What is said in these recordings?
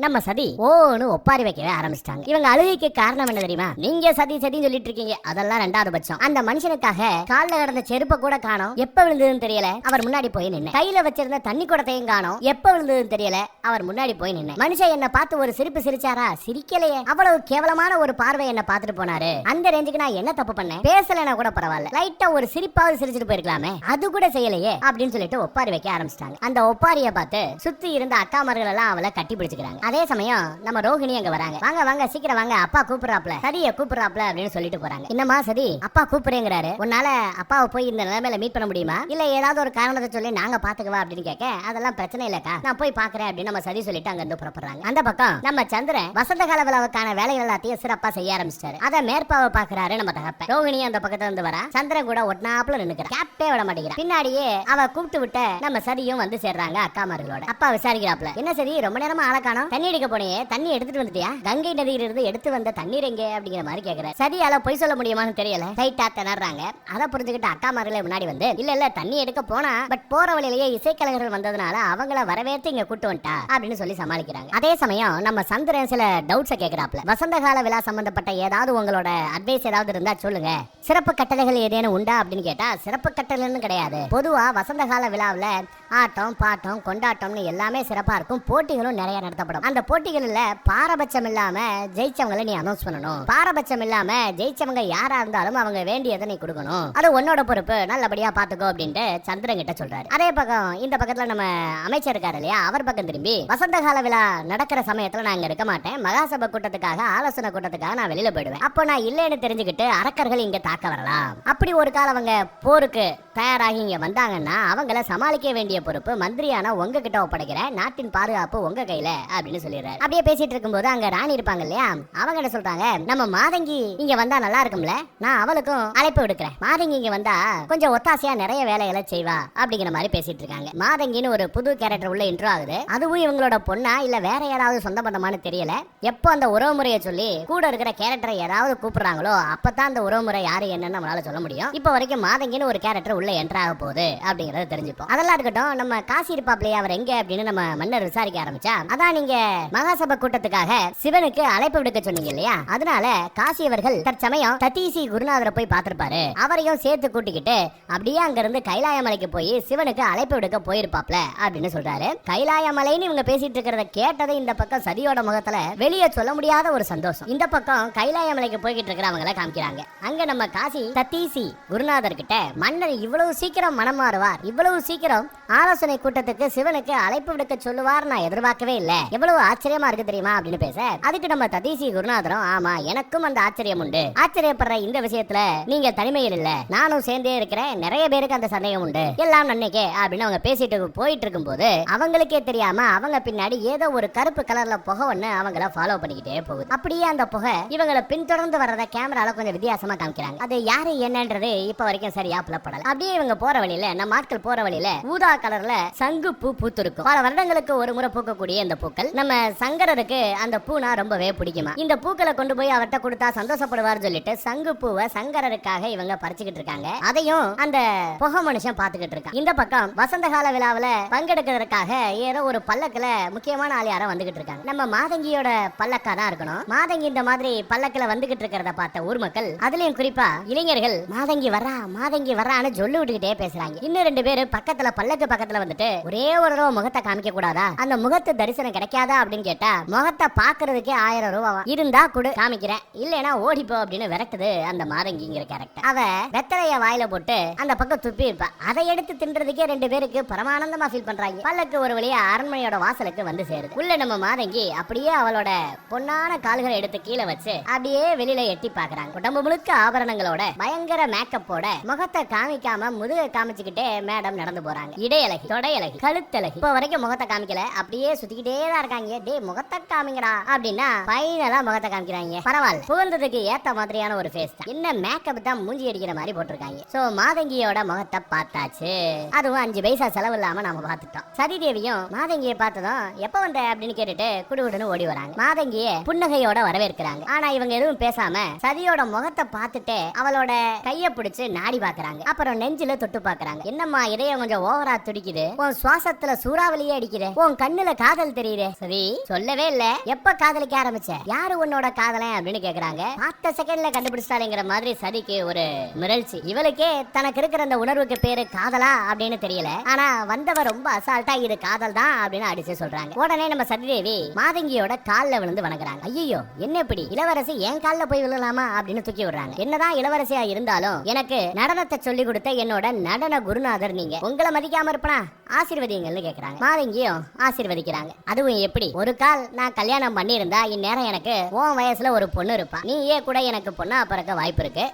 நம்ம சதி ஓன்னு ஒப்பாரி வைக்கவே ஆரம்பிச்சிட்டாங்க. இவங்க அழுகைக்கு காரணம் என்ன தெரியுமா? நீங்க சதி சதின்னு சொல்லிட்டு இருக்கீங்க, அதெல்லாம் ரெண்டாவது பட்சம். அந்த மனுஷனுக்காக கால்ல கிடந்த செருப்ப கூட காணோம், எப்ப விழுந்ததுன்னு தெரியல. அவர் முன்னாடி போய் நின்று கையில வச்சிருந்த தண்ணி குடத்தையும் காணோம், எப்ப விழுந்ததுன்னு தெரியல. அவர் முன்னாடி போய் நின்று மனுஷன் என்ன பார்த்து ஒரு சிரிப்பு சிரிச்சாரா? சிரிக்கலையே. அவ்வளவு கேவலமான ஒரு பார்வை என்ன பார்த்துட்டு போனாரு. அந்த ரேஞ்சுக்கு நான் என்ன தப்பு பண்ணேன்? பேசலனா கூட பரவாயில்ல, லைட்டா ஒரு சிரிப்பாவது சிரிச்சிட்டு போயிருக்கலாமே, அது கூட செய்யலையே அப்படின்னு சொல்லிட்டு ஒப்பாரி வைக்க ஆரம்பிச்சிட்டாங்க. அந்த ஒப்பாரிய பார்த்து சுத்தி இருந்த அக்காமார்கள் எல்லாம் அவளை கட்டி பிடிச்சுக்கிறாங்க. அதே சமயம் நம்ம ரோஹிணி அங்க வராங்க. வாங்க வாங்க சீக்கிரம் வாங்க, அப்பா கூப்பிடுறாப்ல, சதிய கூப்பிடுறாப்ல அப்படின்னு சொல்லிட்டு போறாங்க. என்னமா சதி, அப்பா கூப்பிடுறேங்கிறாரு, உன்னால அப்பாவை போய் இந்த நிலைமையில மீட் பண்ண முடியுமா? இல்ல ஏதாவது ஒரு காரணத்தை சொல்லி நாங்க பாத்துக்கவா அப்படின்னு கேட்க, அதெல்லாம் பிரச்சனை இல்லக்கா, நான் போய் பாக்குறேன் அப்படின்னு நம்ம சதி சொல்லிட்டு அங்க இருந்து புறப்படுறாங்க. அந்த பக்கம் நம்ம சந்திரன் வசந்த கால விழாவுக்கான வேலைகள் எல்லாத்தையும் சிறப்பா செய்ய ஆரம்பிச்சிட்டாரு. அதை மேற்பாவை பாக்குறாரு நம்ம தகப்ப. ரோஹிணி அந்த பக்கத்துல இருந்து வரா, சந்திரன் கூட ஒட்னாப்புல நின்னுக்கிறா, கேப்பே விட மாட்டேங்கிறா. பின்னாடியே அவ கூப்பிட்டு விட்ட நம்ம சதியும் வந்து சேர்றாங்க அக்காமார்களோட. அப்பா விசாரிக்கிறாப்ல, என்ன சதி ரொம்ப நேரமா ஆள காணோம், தண்ணி அடிக்க போனே, தண்ணி எடுத்துட்டு வந்துட்டியா? கங்கை நதியிலிருந்து எடுத்து வந்த தண்ணீர் எங்க அப்படிங்கிற மாதிரி கேக்குற. சதியால பொய் சொல்ல முடியுமான்னு தெரியல, டைட்டா திணறாங்க. அதை புரிஞ்சுக்கிட்டு அக்காமார்களே முன்னாடி வந்து, இல்ல இல்ல தண்ணி எடுக்க போனா, பட் போற வழியிலேயே இசைக்கலைஞர்கள் வந்ததுனால அவங்கள வரவேற்று இங்க கூட்டு வந்துட்டா அப்படின்னு சொல்லி சமாளிக்கிறாங்க. அதே சமயம் நம்ம சந்திரன் சில டவுட்ஸை கேட்கிறாப்ல. வசந்த கால விழா சம்பந்தப்பட்ட ஏதாவது உங்களோட அட்வைஸ் ஏதாவது இருந்தா சொல்லுங்க, சிறப்பு கட்டளைகள் ஏதேனும் உண்டா அப்படின்னு கேட்டா, சிறப்பு கட்டளைன்னு கிடையாது, பொதுவா வசந்த கால விழாவில் ஆட்டம் பாட்டம் கொண்டாட்டம்னு எல்லாமே சிறப்பா இருக்கும், போட்டிகளும் நிறைய நடத்தப்படும். அந்த போட்டிகள்ல பாரபட்சம் இல்லாம ஜெயிச்சவங்களை நீ அனௌன்ஸ் பண்ணணும், பாரபட்சம் இல்லாம ஜெயிச்சவங்க யாரா இருந்தாலும் அவங்க வேண்டியதை நீ கொடுக்கணும், அது உன்னோட பொறுப்பு, நல்லபடியா பாத்துக்கோ அப்படின்ட்டு சந்திரன் கிட்ட சொல்றாரு. அதே பக்கம் இந்த பக்கத்துல நம்ம அமைச்சர் இருக்காரு இல்லையா, அவர் பக்கம் திரும்பி, வசந்த கால விழா நடக்கிற சமயத்துல நான் இங்க இருக்க மாட்டேன், மகாசபை கூட்டத்துக்காக ஆலோசனை கூட்டத்துக்காக நான் வெளியில போயிடுவேன், அப்போ நான் இல்லைன்னு தெரிஞ்சுக்கிட்டு அரக்கர்கள் இங்க தாக்க வரலாம், அப்படி ஒரு காலம் அவங்க போருக்கு தயாராகி இங்க வந்தாங்கன்னா அவங்கள சமாளிக்க வேண்டிய பொறுப்பு மந்திரியான உங்ககிட்ட ஒப்படைக்கிறேன், நாட்டின் பாதுகாப்பு உங்க கையில அப்படின்னு சொல்லிடுறாரு. அப்படியே பேசிட்டு இருக்கும்போது அங்க ராணி இருப்பாங்க இல்லையா, அவங்க என்ன சொல்றாங்க, நம்ம மாதங்கி இங்க வந்தா நல்லா இருக்கும்ல, நான் அவளுக்கும் அழைப்பு விடுக்கிறேன், மாதங்கி இங்க வந்தா கொஞ்சம் ஒத்தாசையா நிறைய வேலைகளை செய்வா அப்படிங்கிற மாதிரி பேசிட்டு இருக்காங்க. மாதங்கின்னு ஒரு புது கேரக்டர் உள்ள இன்ட்ரோ ஆகுது, அதுவும் இவங்களோட பொண்ணா இல்ல வேற யாராவது சொந்த பந்தமானு தெரியல. எப்போ அந்த உறவு முறையை சொல்லி கூட இருக்கிற கேரக்டரை ஏதாவது கூப்பிடுறாங்களோ அப்பதான் அந்த உறவு முறை யாரு என்னன்னு நம்மளால சொல்ல முடியும். இப்போ வரைக்கும் மாதங்கின்னு ஒரு கேரக்டர் உள்ள என்டர் ஆக போகுது அப்படிங்கறத தெரிஞ்சுப்போம். அதெல்லாம் இருக்கட்டும், நம்ம காசி இருப்பாப்லையே அவர் எங்க அப்படின்னு நம்ம மன்னர் விசாரிக்க ஆரம்பிச்சா, அதான் நீங்க மகாசபை கூட்டத்துக்காக சிவனுக்கு அழைப்பு விடுக்க சொன்னீங்க இல்லையா, அதனால காசி அவர்கள் தற்சமயம் தத்தீசி குருநாதரை போய் பார்த்திருப்பாரு, அவரையும் சேர்த்து கூட்டிக்கிட்டு அப்படியே அங்க இருந்து கைலாயமலைக்கு போய் சிவனுக்கு அழைப்பு விடுக்க போயிருப்பாப்ல அப்படின்னு சொல்றாரு. கைலாயமலைன்னு இவங்க பேசிட்டு இருக்கிறத கேட்டதை இந்த பக்கம் சதியோட முகத்துல வெளியே சொல்ல முடியாத ஒரு சந்தோஷம். இந்த பக்கம் கைலாயமலைக்கு போய்கிட்டு இருக்கிறவங்கள காமிக்கிறாங்க. அங்க நம்ம காசி தத்தீசி குருநாதர் கிட்ட, மன்னர் இவ்வளவு சீக்கிரம் மனம் மாறுவார், இவ்வளவு சீக்கிரம் ஆலோசனை கூட்டத்துக்கு சிவனுக்கு அழைப்பு விடுக்க சொல்லுவார் நான் எதிர்பார்க்கவே இல்ல, எவ்வளவு ஆச்சரியமா இருக்கு தெரியுமா அப்படின்னு பேச, அதுக்கு நம்ம ததீசி குருநாதரும், ஆமா எனக்கும் அந்த ஆச்சரியம் உண்டு, ஆச்சரியப்படுற இந்த விஷயத்துல நீங்க தனிமையில் இல்ல, நானும் சேர்ந்தே இருக்கிறேன், நிறைய பேருக்கு அந்த சந்தேகம் உண்டு, எல்லாம் நன்னைக்கே அப்படின்னு அவங்க பேசிட்டு போயிட்டு இருக்கும் போது அவங்களுக்கே தெரியாம அவங்க பின்னாடி ஏதோ ஒரு கருப்பு கலர்ல புகை ஒண்ணு அவங்கள ஃபாலோ பண்ணிக்கிட்டே போகுது. அப்படியே அந்த புகை இவங்களை பின்தொடர்ந்து வர்றத கேமரால கொஞ்சம் வித்தியாசமா காமிக்கிறாங்க. அது யாரு என்னன்றது இப்ப வரைக்கும் சரியா புலப்படல. அப்படியே இவங்க போற வழியில, நம்ம ஆட்கள் போற வழியில ஊதா கலர்ல சங்கு பூ பூத்திருக்கும். பல வருடங்களுக்கு ஒரு முறை பூக்கக்கூடிய இந்த பூக்கள் நம்ம சங்கரருக்கு அந்த பூனா ரொம்பவே பிடிக்குமா. இந்த பூக்களை கொண்டு போய் அவர்கிட்ட கொடுத்தா சந்தோஷப்படுவார் சொல்லிட்டு சங்கு பூவை சங்கரருக்காக இவங்க பறிச்சுக்கிட்டு இருக்காங்க. அதையும் அந்த புகை மனுஷன் பாத்துக்கிட்டு இருக்கான். இந்த பக்கம் வசந்த கால விழாவில பங்கெடுக்கிறதுக்காக ஏதோ ஒரு பல்லக்குல முக்கியமான ஆள் யாரோ வந்துகிட்டு இருக்காங்க. நம்ம மாதங்கியோட பல்லக்கா தான் இருக்கணும். மாதங்கி இந்த மாதிரி பல்லக்குல வந்துகிட்டு இருக்கிறத பார்த்த ஊர் மக்கள், அதுலயும் குறிப்பா இளைஞர்கள், மாதங்கி வர்றா மாதங்கி வர்றான்னு சொல்லி விட்டுக்கிட்டே பேசுறாங்க. இன்னும் ரெண்டு பேரு பக்கத்துல பல்லக்கு பக்கத்துல வந்துட்டு, ஒரே ஒரு ரூபா முகத்தை காமிக்க கூடாதா, அந்த முகத்து தரிசனம் கிடைக்காதா அப்படின்னு கேட்டா, முகத்தை பாக்குறதுக்கே 1000 ரூபாய் இருந்தா கூட காமிக்கிறேன், இல்லைன்னா ஓடிப்போ அப்படின்னு விரட்டுது அந்த மாதங்கிங்கிற கேரக்டர். அவ வெத்தலைய வாயில போட்டு அந்த பக்கம் துப்பி இருப்பா, அதை எடுத்து தின்றதுக்கே ரெண்டு பேருக்கு பரமானந்தமா ஃபீல் பண்றாங்க. பல்லக்கு ஒரு வழியா அரண்மனையோட வாசலுக்கு வந்து சேருது. உள்ள நம்ம மாதங்கி அப்படியே அவளோட பொன்னான கால்களை எடுத்து கீழே வச்சு அப்படியே வெளியில எட்டி பாக்குறாங்க. உடம்பு முழுக்க ஆபரணங்களோட பயங்கர மேக்கப்போட முகத்தை காமிக்காம முதுக காமிச்சுக்கிட்டே மேடம் நடந்து போறாங்க. இடையழகி, தொடையழகி, கழுத்தழகி, இப்போ வரைக்கும் முகத்தை காமிக்கல, அப்படியே சுத்திக்கிட்டே தான் இருக்காங்க. டே முகத்தை காமிங்கடா அப்படின்னா பைனலா முகத்தை காமிக்கிறாங்க. பரவாயில்ல, புகழ்ந்ததுக்கு ஏத்த மாதிரியான ஒரு ஃபேஸ் தான், என்ன மேக்கப் தான் மூஞ்சி அடிக்கிற மாதிரி போட்டிருக்காங்க. சோ மாதங்கியோட முகத்தை பார்த்தாச்சு, அதுவும் 5 பைசா செலவு இல்லாம நாம பார்த்துட்டோம். சதி தேவியும் மாதங்கியை பார்த்ததும் எப்ப வந்த அப்படின்னு கேட்டுட்டு குடுகுடுன்னு ஓடி வராங்க. மாதங்கிய புன்னகையோட வரவேற்கிறாங்க. ஆனா இவங்க எதுவும் பேசாம சதியோட முகத்தை பார்த்துட்டு அவளோட கைய பிடிச்சு நாடி பாக்குறாங்க. அப்புறம் நெஞ்சில தொட்டு பாக்குறாங்க. என்னம்மா இதயம் கொஞ்சம் ஓவரா துடிக்குது, உன் சுவாசத்துல சூறாவளியே அடிக்குது, உன் கண்ணுல காதல் தெரியுது. சரி சொல்லவே இல்ல, எப்ப காதலிக்க ஆரம்பிச்ச, யாரு உன்னோட காதலன் அப்படின்னு கேக்குறாங்க. பார்த்த செகண்ட்ல கண்டுபிடிச்சாலேங்கிற மாதிரி சதிக்கு ஒரு மிரள்ச்சி. இவளுக்கே தனக்கு இருக்கிற அந்த உணர்வுக்கு பேரு காதலா அப்படின்னு தெரியல. ஆனா வந்தவ ரொம்ப அசால்ட்டா இது காதல் தான் அப்படின்னு அடிச்சு சொல்றாங்க. உடனே நம்ம சதிதேவி மாதங்கியோட கால்ல விழுந்து வணங்குறாங்க. ஐயோ என்ன இப்படி, இளவரசி என் கால்ல போய் விழலாமா அப்படின்னு தூக்கி விடுறாங்க. என்னதான் இளவரசியா இருந்தாலும் எனக்கு நடனத்தை சொல்லி கொடுத்த என்னோட நடன குருநாதர் நீங்க, உங்களை மதிக்காம இருப்பனா, ஆசீர்வதிங்கள்னு கேக்குறாங்க. மாதங்கியும் ஆசீர்வதிக்கிறாங்க. அதுவும் எப்படி, ஒரு கால் நான் கல்யாணம் பண்ணியிருந்தா இந்நேரம் எனக்கு உன் வயசுல ஒரு பொண்ணு இருப்பா, நீயே கூட எனக்கு பொண்ணா பிறக்க வாய்ப்பு இருக்கு,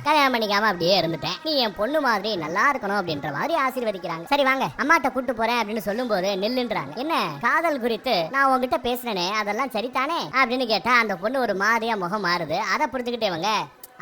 கல்யாணம் பண்ணிக்காம அப்படியே இருந்துட்டேன், நீ என் பொண்ணு மாதிரி நல்லா இருக்கணும் அப்படின்ற மாதிரி ஆசீர்வதிக்கிறாங்க. சரி வாங்க அம்மாட்ட கூட்டு போறேன் அப்படின்னு சொல்லும் போது நில்லுன்றாங்க. என்ன காதல் குறித்து நான் உங்ககிட்ட பேசுனேனே அதெல்லாம் சரிதானே அப்படின்னு கேட்டா அந்த பொண்ணு ஒரு மாதிரியா முகம் மாறுது. அதை புரிஞ்சுக்கிட்டேவங்க,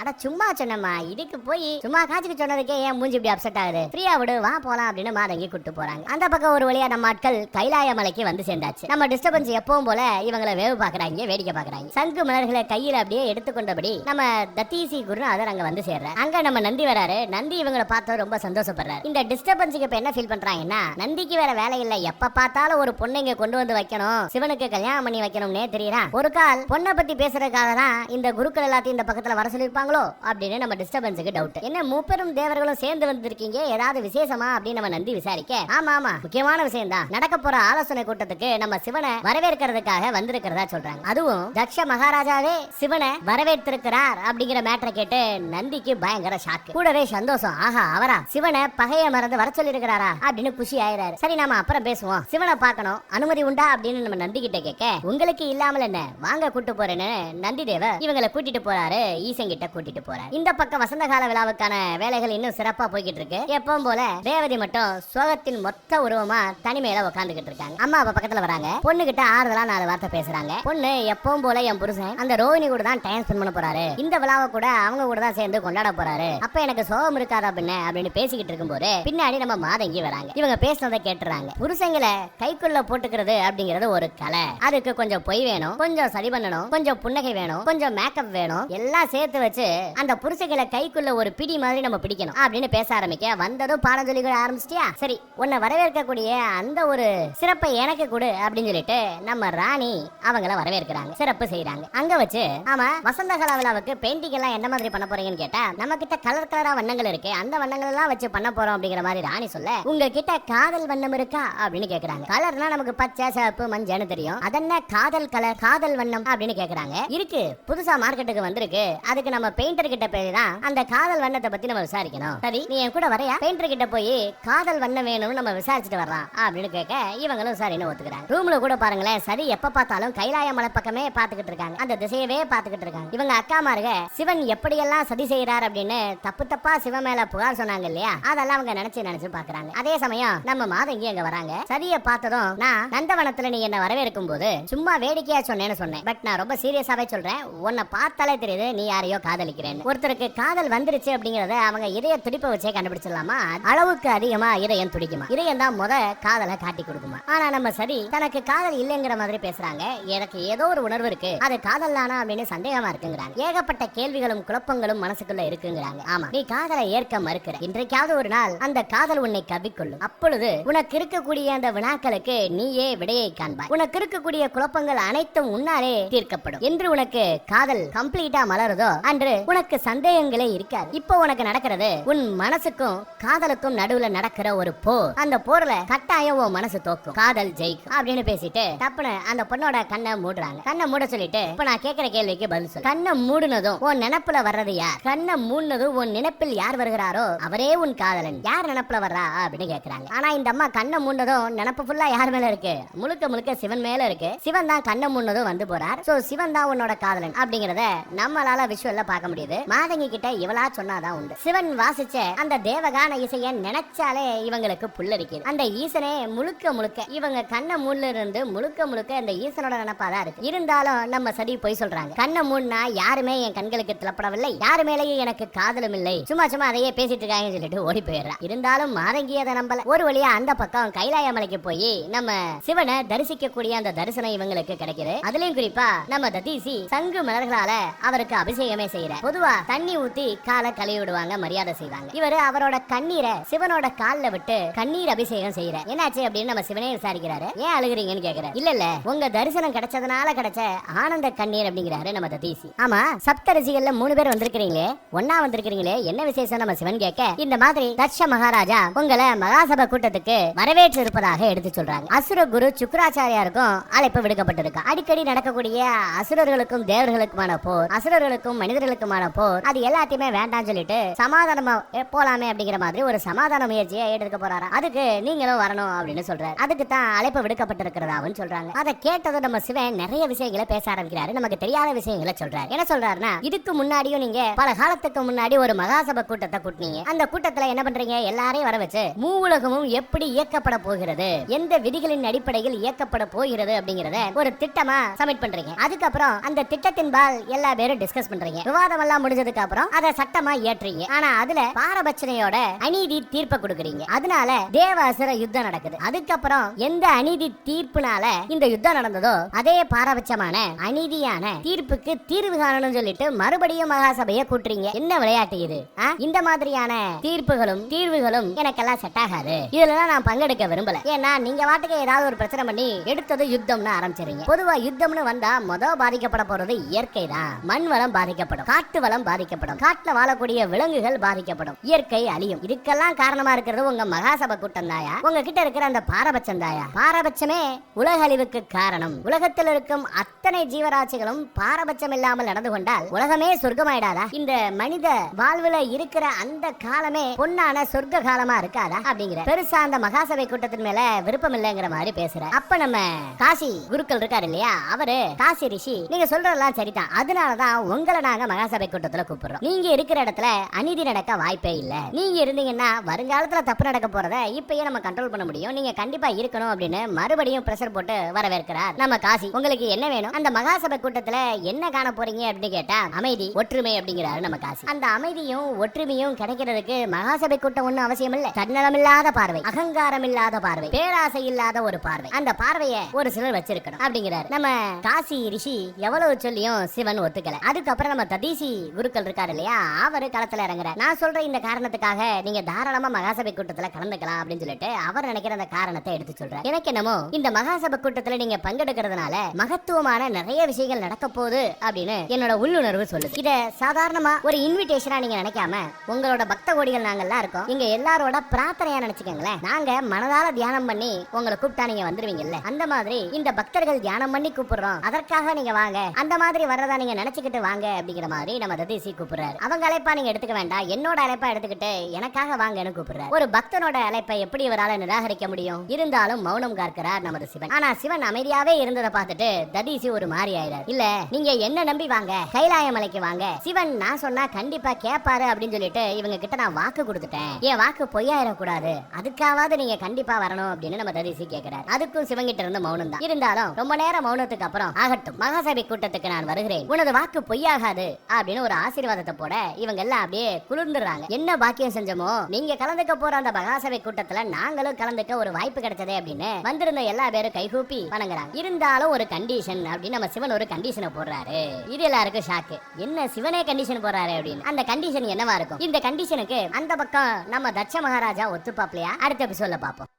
அட சும்மா சொன்னம்மா, இதுக்கு போய் சும்மா காட்சிக்கு சொன்னதுக்கே ஏன் மூஞ்சி இப்படி அப்செட் ஆகுது, ஃப்ரீயா விடு வா போலாம் அப்படின்னு மாதங்கி கூட்டு போறாங்க. அந்த பக்கம் ஒரு வழியா நம்ம ஆட்கள் கைலாய மலைக்கு வந்து சேர்ந்தாச்சு. நம்ம டிஸ்டர்பன்ஸ் எப்பவும் போல இவங்களை வேவு பாக்குறாங்க, வேடிக்கை பாக்குறாங்க. சங்கு மலர்களை கையில அப்படியே எடுத்துக்கொண்டபடி நம்ம தத்தீசி குருநாதர் அங்க வந்து சேர்றாரு. அங்க நம்ம நந்தி வராரு. நந்தி இவங்களை பார்த்து ரொம்ப சந்தோஷப்படுறாரு. இந்த டிஸ்டர்பன்ஸுக்கு இப்ப என்ன ஃபீல் பண்றாங்கன்னா, நந்திக்கு வேற வேலை இல்ல, எப்ப பார்த்தாலும் ஒரு பொண்ணு இங்க கொண்டு வந்து வைக்கணும், சிவனுக்கு கல்யாணம் பண்ணி வைக்கணும்னே தெரியுறா, ஒரு கால் பொண்ணை பத்தி பேசுறதுக்காக தான் இந்த குருக்கள் எல்லாத்தையும் இந்த பக்கத்துல வர சொல்லிருப்பாங்களோ அப்படின்னு நம்ம டிஸ்டர்பன்ஸுக்கு டவுட். என்ன மூப்பெரும் தேவர்களும் சேர்ந்து வந்திருக்கீங்க, ஏதாவது விசேஷமா அப்படின்னு நம்ம நந்தி விசாரிக்க, ஆமா ஆமா முக்கியமான விஷயம் தான், நடக்க போற ஆலோசனை கூட்டத்துக்கு நம்ம சிவனை வரவேற்கிறதுக்காக வந்திருக்கிறதா சொல்றாங்க. அதுவும் தக்ஷ மகாராஜாவே சிவனை வரவேற்றிருக்கிறார் அப்படிங்கிற மேட்டரை கேட்டு நந்திக்கு பயங்கர ஷாக்கு, கூடவே சந்தோஷம். ஆஹா அவரா, சிவனை பகைய மறந்து வர சொல்லி இருக்கிறாரா அப்படின்னு குஷி ஆயிராரு. சரி நாம அப்புறம் பேசுவோம், சிவனை பார்க்கணும், அனுமதி உண்டா அப்படின்னு நம்ம நந்தி கிட்ட கேட்க, உங்களுக்கு இல்லாமல் என்ன, வாங்க கூட்டு போறேன்னு நந்தி தேவ இவங்களை கூட்டிட்டு போறாரு, ஈசங்கிட்ட கூட்டிட்டு போறாரு. இந்த பக்கம் வசந்த கால விழாவுக்கான வேலைகள் இன்னும் சிறப்பா போய்கிட்டு இருக்கு. எப்பவும் போல ரேவதி மட்டும் சோகத்தின் மொத்த உருவமா தனிமையில உட்காந்துக்கிட்டு இருக்காங்க. அம்மா அப்ப பக்கத்துல வராங்க. பொண்ணு கிட்ட ஆறுதலா 4 வார்த்தை பேசுறாங்க. பொண்ணு எப்பவும் போல என் புருஷன் அந்த ரோஹிணி கூட தான் டைம் ஸ்பெண்ட் பண்ண போறாரு, இந்த விழாவை கூட அவங்க கூட தான் சேர்ந்து கொண்டாட போறாரு, அப்ப எனக்கு சோகம் இருக்காதா அப்படின்னு பேசிக்கிட்டு இருக்கும்போது பின்னாடி நம்ம மாதங்கி வராங்க. இவங்க பேசினதை கேட்டுறாங்க. புருஷங்களை கைக்குள்ள போட்டுக்கிறது அப்படிங்கிறது ஒரு கலை, அதுக்கு கொஞ்சம் பொய் வேணும், கொஞ்சம் சரி பண்ணணும், கொஞ்சம் புன்னகை வேணும், கொஞ்சம் மேக்கப் வேணும், எல்லாம் சேர்த்து வச்சு அந்த புருஷங்களை கைக்குள்ள ஒரு பிடி மாதிரி நம்ம பிடிக்கணும் அப்படின்னு பேச ஆரம்பிக்க, வந்ததும் பாடம் சொல்லி ஆரம்பிச்சிட்டியா, சரி உன்னை வரவேற்கக்கூடிய அந்த ஒரு சிறப்பை எனக்கு கொடு அப்படின்னு சொல்லிட்டு நம்ம ராணி அவங்கள வரவேற்கிறாங்க, சிறப்பு செய்யறாங்க. அங்க வச்சு ஆமா வசந்த கலா விழாவுக்கு பெயிண்டிங் எல்லாம் என்ன மாதிரி பண்ண போறீங்கன்னு கேட்டா, நம்ம கிட்ட கலர் கலரா வண்ணங்கள் இருக்கு, அந்த வண்ணங்கள் எல்லாம் வச்சு பண்ண போறோம் அப்படிங்கிற மாதிரி ராணி சொல்ல, உங்க கிட்ட காதல் வண்ணம் இருக்கா அப்படின்னு கேக்குறாங்க. கலர்னா நமக்கு பச்சை சிவப்பு மஞ்சள்னு தெரியும், அதென்ன காதல் கலர் காதல் வண்ணம் அப்படின்னு கேக்குறாங்க. இருக்கு, புதுசா மார்க்கெட்டுக்கு வந்திருக்கு, அதுக்கு நம்ம பெயிண்டர் கிட்ட போய் தான் அந்த காதல் வண்ணத்தை பத்தி நம்ம விசாரிக்கணும். சரி நீ என் கூட வரையா, பெயிண்டர் கிட்ட போய் காதல் வண்ணம் வேணும்னு நம்ம விசாரிச்சுட்டு வரலாம் அப்படின்னு கேட்க, இவங்களும் சரின்னு ஒத்துக்கிறாங்க. ரூம்ல கூட பாருங்களேன், சரி எப்ப பார்த்தாலும் கைலாய மலை பக்கமே பாத்துக்கிட்டு இருக்காங்க, அந்த திசையவே பாத்துக்கிட்டு இருக்காங்க. இவங்க அக்காமாருக சிவன் எப்படியெல்லாம் சதி செய்யறார் அப்படின்னு தப்பு தப்பா சிவன் மேல புகார் சொன்னாங்க இல்லையா, அதெல்லாம் அவங்க நினைச்சு பாக்குறாங்க. அதே சமயம் நம்ம மாதங்கி அங்க வராங்க. சதியை பார்த்ததும், நான் நந்தவனத்துல நீ என்ன வரவேற்கும் போது சும்மா வேடிக்கையா சொன்னேன்னு சொன்னேன், பட் நான் ரொம்ப சீரியஸாவே சொல்றேன், உன்னை பார்த்தாலே தெரியுது நீ யாரையோ காதலிக்கிறேன்னு. ஒருத்தருக்கு காதல் வந்துருச்சு அப்படிங்கறத அவங்க இதய துடிப்பை வச்சே கண்டுபிடிச்சிடலாமா, அளவுக்கு அதிகமா இதயம் துடிக்குமா, இதயம் தான் முத காதலை காட்டி கொடுக்குமா. ஆனா நம்ம சரி தனக்கு காதல் இல்லைங்கிற மாதிரி பேசுறாங்க, எனக்கு ஏதோ ஒரு உணர்வு இருக்கு, அது காதல் தானா அப்படின்னு சந்தேகமா இருக்குங்கிறாங்க. ஏகப்பட்ட கேள்விகளும் குழப்பங்களும் மனசுக்குள்ள இருக்குங்கிறாங்க. ஆமா நீ காதலை ஏற்க மறுக்கிற, இன்றைக்காவது ஒரு நாள் அந்த காதல் உன்னை கவிக்கொள்ளும், அப்பொழுது உனக்கு இருக்கக்கூடிய அந்த வினாக்களுக்கு நீயே விடையை காண்பாய், உனக்கு இருக்கக்கூடிய குழப்பங்கள் அனைத்தும் உன்னாலே தீர்க்கப்படும். என்று உனக்கு காதல் கம்ப்ளீட்டா மலருதோ அன்று உனக்கு சந்தேகங்களே இருக்காது. இப்போ உனக்கு நடக்கிறது உன் மனசுக்கும் காதலுக்கும் நடுவுல நடக்கிற ஒரு போர், அந்த போர்ல கட்டாயம் உன் மனசு தோக்கும், காதல் ஜெயிக்கும் அப்படின்னு பேசிட்டு டப்புனு அந்த பொண்ணோட கண்ணை மூடுறாங்க. கண்ணை மூட சொல்லிட்டு, இப்ப நான் கேட்கிற கேள்விக்கு பதில் சொல்லு, கண்ணை மூடுனதும் உன் நினைப்புல வர்றது யார், கண்ணை மூடுனதும் உன் நினைப்பில் யார் வருகிறாரோ அவரே உன் காதலன், யார் நினைப்புல வர்றா அப்படின்னு கேக்குறாங்க. ஆனா இந்த அம்மா கண்ணை மூடுனதும் நினைப்பு ஃபுல்லா யார் மேல இருக்கு, முழுக்க முழுக்க சிவன் மேல இருக்கு, சிவன் தான் கண்ணை மூடுனதும் வந்து போறார், சோ சிவன் தான் உன்னோட காதலன் அப்படிங்கறத நம்மளால விஷுவல்ல பார்க்க முடியுது. மாதங்கி கிட்ட இவளா சொன்னாதான் உண்டு. சிவன் வாசிச்ச அந்த தேவகான இசைய நினைச்சாலே இவங்களுக்கு புல்லரிக்குது. அந்த ஈசனே முழுக்க முழுக்க இவங்க கண்ண மூணுல இருந்து முழுக்க முழுக்க அந்த ஈசனோட நினைப்பாதான் இருக்கு. இருந்தாலும் நம்ம சதி போய் சொல்றாங்க, கண்ணை மூணுனா யாருமே என் கண்களுக்கு திலப்படவில்லை, யாரு மேலேயும் எனக்கு காதலும் இல்லை, சும்மா சும்மா அதையே பேசிட்டு இருக்காங்கன்னு சொல்லிட்டு ஓடி போயிடுறா. இருந்தாலும் மாதங்கி அதை நம்பல. ஒரு வழியா அந்த பக்கம் கைலாய மலைக்கு போய் நம்ம சிவனை தரிசிக்க கூடிய அந்த தரிசனம் இவங்களுக்கு கிடைக்குது. அதுலயும் குறிப்பா நம்ம ததீசி சங்கு மலர்களால அவருக்கு அபிஷேகமே செய்யறாங்க. செய்யறார். பொதுவா தண்ணி ஊத்தி காலை கழுவி விடுவாங்க, மரியாதை செய்வாங்க. இவரு அவரோட கண்ணீரை சிவனோட கால்ல விட்டு கண்ணீர் அபிஷேகம் செய்யறார். என்னாச்சு அப்படின்னு நம்ம சிவனே விசாரிக்கிறாரு. ஏன் அழுகுறீங்கன்னு கேக்குறாரு. இல்ல உங்க தரிசனம் கிடைச்சதுனால கிடைச்ச ஆனந்த கண்ணீர் அப்படிங்கிறாரு நம்ம ததீசி. ஆமா, சப்தரிசிகள்ல 3 பேர் வந்திருக்கிறீங்களே, ஒன்னா வந்திருக்கிறீங்களே, என்ன விசேஷம் நம்ம சிவன் கேட்க, இந்த மாதிரி தட்ச மகாராஜா உங்களை மகாசபை கூட்டத்துக்கு வரவேற்று இருப்பதாக எடுத்து சொல்றாங்க. அசுர குரு சுக்கராச்சாரியாருக்கும் அழைப்பு விடுக்கப்பட்டிருக்கு. அடிக்கடி நடக்கக்கூடிய அசுரர்களுக்கும் தேவர்களுக்குமான போர், அசுரர்களுக்கும் மனிதர்களுக்குமான போர், அது எல்லாத்தையுமே வேண்டாம் சொல்லிட்டு சமாதானமா போலாமே அப்படிங்கிற மாதிரி ஒரு சமாதான முயற்சியை எடுக்க போறாரா. அதுக்கு நீங்களும் வரணும் அப்படின்னு சொல்றாரு. அதுக்கு தான் அழைப்பு விடுக்கப்பட்டிருக்கிறதாவும் சொல்றாங்க. அதை கேட்டதும் நம்ம சிவன் நிறைய விஷயங்களை பேச ஆரம்பிக்கிறாரு. நமக்கு தெரியாத விஷயங்களை சொல்றாரு. என்ன சொல்றாருன்னா, இதுக்கு முன்னாடியும் நீங்க பல காலத்துக்கு முன்னாடி ஒரு மகாசபை கூட்டத்தை கூட்டினீங்க. அந்த கூட்டத்துல என்ன பண்றீங்க, எல்லாரையும் வர வச்சு மூவுலகமும் எப்படி இயக்கப்பட போகிறது, எந்த விதிகளின் அடிப்படையில் இயக்கப்பட போகிறது அப்படிங்கறத ஒரு திட்டமா சப்மிட் பண்றீங்க. அதுக்கப்புறம் அந்த திட்டத்தின் பால் எல்லா பேரும் டிஸ்கஸ் பண்றீங்க. விவாதம் எல்லாம் முடிஞ்சதுக்கு அப்புறம் அதை சட்டமா ஏற்றீங்க. ஆனா அதுல பாரபட்சணையோட அநீதி தீர்ப்பை கொடுக்குறீங்க. அதனால தேவ அசுர யுத்தம் நடக்குது. அதுக்கப்புறம் எந்த அநீதி தீர்ப்புனால இந்த யுத்தம் நடந்ததோ அதே பாரபட்சமான அநீதியான தீர்ப்புக்கு தீர்வு காணணும்னு சொல்லிட்டு மறுபடியும் மகாசபையை கூட்டுறீங்க. என்ன விளையாட்டு இது? இந்த மாதிரியான தீர்ப்புகளும் தீர்வுகளும் எனக்கெல்லாம் செட் ஆகாது. இதுல நான் பங்கெடுக்க விரும்பல. ஏன்னா நீங்க வாட்டுக்கு ஏதாவது ஒரு பிரச்சனை பண்ணி எடுத்தது யுத்தம்னு ஆரம்பிச்சிருங்க. பொதுவா யுத்தம்னு வந்தா பாதிக்கப்பட போறது இயற்கை தான். மண் வளம் பாதிக்கப்படும், காட்டு வளம் பாதிக்கப்படும், காட்டுல வாழக்கூடிய விலங்குகள் பாதிக்கப்படும், இயற்கை அழியும். இதுக்கெல்லாம் காரணமா இருக்கிறது உங்க மகாசபை கூட்டம் தாயா, உங்ககிட்ட இருக்கிற அந்த பாரபட்சம் தாயா. பாரபட்சமே உலக அழிவுக்கு காரணம். உலகத்தில் இருக்கும் அத்தனை ஜீவராசிகளும் பாரபட்சம் இல்லாமல் நடந்து கொண்டால் உலகமே சொர்க்கமாயிடாதா? இந்த மனித வாழ்வுல இருக்கிற அந்த காலமே பொன்னான சொர்க்க காலமா இருக்காதா அப்படிங்கிற பெருசா அந்த மகாசபை கூட்டத்தின் மேல விருப்பம் இல்லைங்கிற மாதிரி பேசுற. அப்ப நம்ம காசி குருக்கள் இருக்காரு இல்லையா, அவரு காசி ரிஷி, நீங்க சொல்றதெல்லாம் சரிதான், அதனாலதான் உங்களை நாங்க மகாசபை கூட்டத்துல கூப்பிடுறோம். நீங்க இருக்கிற இடத்துல அநீதி நடக்க வாய்ப்பே இல்ல. நீங்க இருந்தீங்கன்னா வருங்காலத்துல தப்பு நடக்க போறத இப்பயே நம்ம கண்ட்ரோல் பண்ண முடியும். நீங்க கண்டிப்பா இருக்கணும் அப்படின்னு மறுபடியும் பிரஷர் போட்டு வரவேற்கிறார் நம்ம காசி. உங்களுக்கு என்ன வேணும், அந்த மகாசபை கூட்டத்துல என்ன காண போறீங்க அப்படின்னு கேட்டா அமைதி ஒற்றுமை அப்படிங்கிறாரு நம்ம காசி. அந்த அமைதியும் ஒற்றுமையும் கிடைக்கிறதுக்கு மகாசபை கூட்டம் ஒண்ணும் அவசியம் இல்ல. தன்னலம் இல்லாத பார்வை, அகங்காரம் இல்லாத பார்வை, பேராசை இல்லாத ஒரு பார்வை, அந்த பார்வையை ஒரு சிலர் வச்சிருக்கணும் அப்படிங்கிறாரு நம்ம காசி ரிஷி. எவ்வளவு சொல்லியும் சிவன் ஒத்துக்கல. அதுக்கப்புறம் நம்ம ததீசி குருக்கள் இருக்காரு இல்லையா, அவரு களத்துல இறங்குறார். நான் சொல்ற இந்த காரணத்துக்காக நீங்க தாராளமா மகாசபை கூட்டத்துல கலந்துக்கலாம் அப்படின்னு சொல்லிட்டு அவர் நினைக்கிற அந்த காரணத்தை எடுத்து சொல்றாரு. எனக்கு என்னமோ இந்த மகாசபை கூட்டத்துல நீங்க பங்கெடுக்கிறதுனால மகத்துவமான நிறைய விஷயங்கள் நடக்க போகுது அப்படின்னு என்னோட உள்ளுணர்வு சொல்லுது. இத சாதாரணமா ஒரு இன்விடேஷனா நீங்க நினைக்காம உங்களோட பக்த கோடிகள் நாங்கெல்லாம் இருக்கோம், இங்க எல்லாரோட பிரார்த்தனையா நினைச்சுக்கங்களேன். நாங்க மனதால தியானம் பண்ணி உங்களை கூப்பிட்டா நீங்க வந்துருவீங்கல்ல, அந்த மாதிரி இந்த பக்தர்கள் தியானம் பண்ணி கூப்பிடுறோம், அதற்காக நீங்க வாங்க, அந்த மாதிரி வர்றதா நீங்க நினைச்சுக்கிட்டு வாங்க அப்படிங்கிற மாதிரி நம்ம ததீசி கூப்பிடுறாரு. அவங்க அழைப்பா நீங்க எடுத்துக்க வேண்டாம், என்னோட அழைப்பா எடுத்துக்கிட்டு எனக்காக வாங்கன்னு கூப்பிடுறாரு. ஒரு பக்தனோட அழைப்பை எப்படி இவரால நிராகரிக்க முடியும்? இருந்தாலும் மௌனம் காக்கிறார் நமது சிவன். ஆனா சிவன் அமைதியாவே இருந்ததை பார்த்துட்டு ததீசி ஒரு மாறி ஆயிறாரு. இல்ல நீங்க என்ன நம்பி வாங்க, கைலாய மலைக்கு வாங்க, சிவன் நான் சொன்னா கண்டிப்பா கேட்பாரு அப்படின்னு சொல்லிட்டு இவங்க கிட்ட நான் வாக்கு கொடுத்துட்டேன், என் வாக்கு பொய்யாயிடக்கூடாது, அதுக்காவது நீங்க கண்டிப்பா வரணும் அப்படின்னு நம்ம ததீசி கேட்கிறார். அதுக்கும் சிவங்கிட்ட இருந்து மௌனம் தான். இருந்தாலும் ரொம்ப நேரம் மௌனத்துக்கு அப்புறம் ஆகட்டும், மகாசபை கூட்டத்துக்கு நான் வருகிறேன், உனது வாக்கு பொய்யாகாது அப்படின்னு ஒரு ஆசீர்வாதத்தை போட இவங்க எல்லாம் அப்படியே குளிர்ந்துறாங்க. என்ன பாக்கியம் செஞ்சோமோ, நீங்க கலந்துக்க போற அந்த மகாசபை கூட்டத்துல நாங்களும் கலந்துக்க ஒரு வாய்ப்பு கிடைச்சதே அப்படின்னு வந்திருந்த எல்லா பேரும் கைகூப்பி வணங்குறாங்க. இருந்தாலும் ஒரு கண்டிஷன் அப்படின்னு நம்ம சிவன் ஒரு கண்டிஷனை போடுறாரு. இது எல்லாருக்கும் ஷாக்கு. என்ன சிவனே கண்டிஷன் போடுறாரு அப்படின்னு. அந்த கண்டிஷன் என்னவா இருக்கும்? இந்த கண்டிஷனுக்கு அந்த பக்கம் நம்ம தட்ச மகாராஜா ஒத்துப்பாப்லையா? அடுத்த எபிசோட்ல பாப்போம்.